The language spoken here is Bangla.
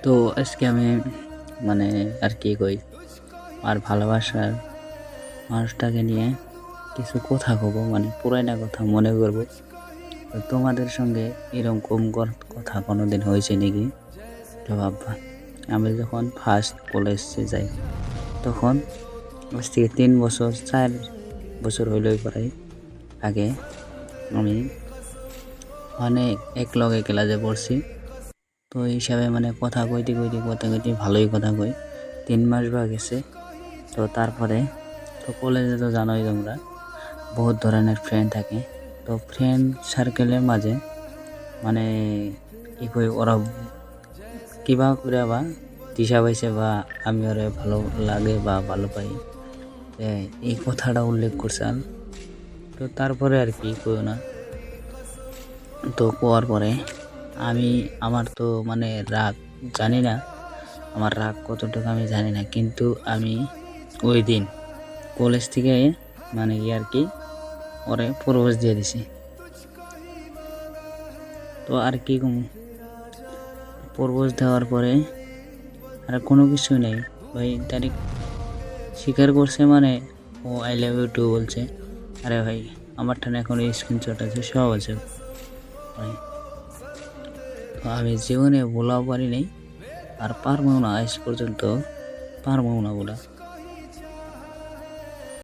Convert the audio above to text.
তো আজকে আমি মানে আর কি কই আর ভালোবাসার মানুষটাকে নিয়ে কিছু কথা কব, মানে পুরানা কথা মনে করব। তো তোমাদের সঙ্গে এরকম কথা কোনোদিন হয়েছে নাকি? তো ভাববা, আমি যখন ফার্স্ট কলেজে যাই তখন আজ থেকে 3 বছর 4 বছর হইলেই প্রায় আগে আমি অনেক একলগে ক্লাসে পড়ছি। তো এই হিসাবে মানে কথা কইতে ভালোই কথা কই। 3 মাস বা গেছে। তো তারপরে তো কলেজে তো জানোই তোমরা বহুত ধরনের ফ্রেন্ড থাকে। তো ফ্রেন্ড সার্কেলের মাঝে মানে কি কই ওরা কিবা করে বা দিশা পাইছে বা আমি ওরে ভালো লাগে বা ভালো পাই, এই কথাটা উল্লেখ করছেন। তো তারপরে আর কি কইও না। তো কোয়ার পরে আমি আমার তো মানে রাগ জানি না, আমার রাগ কতটুকু আমি জানি না, কিন্তু আমি ওই দিন কলেজ থেকে মানে কি আর কি ওরে প্রপোজ দিয়ে দিছি। তো আর কি কম, প্রপোজ দেওয়ার পরে আর কোনো কিছু নেই ভাই, ডাইরেক্ট স্বীকার করছে, মানে ও আই লাভ ইউ টু বলছে। আরে ভাই, আমার ঠানে এখন স্ক্রিনশট আছে, সব আছে ভাই। তো আমি জীবনে বলাও পারি নাই, আর পারবো না, আজ পর্যন্ত পারবো না বলা।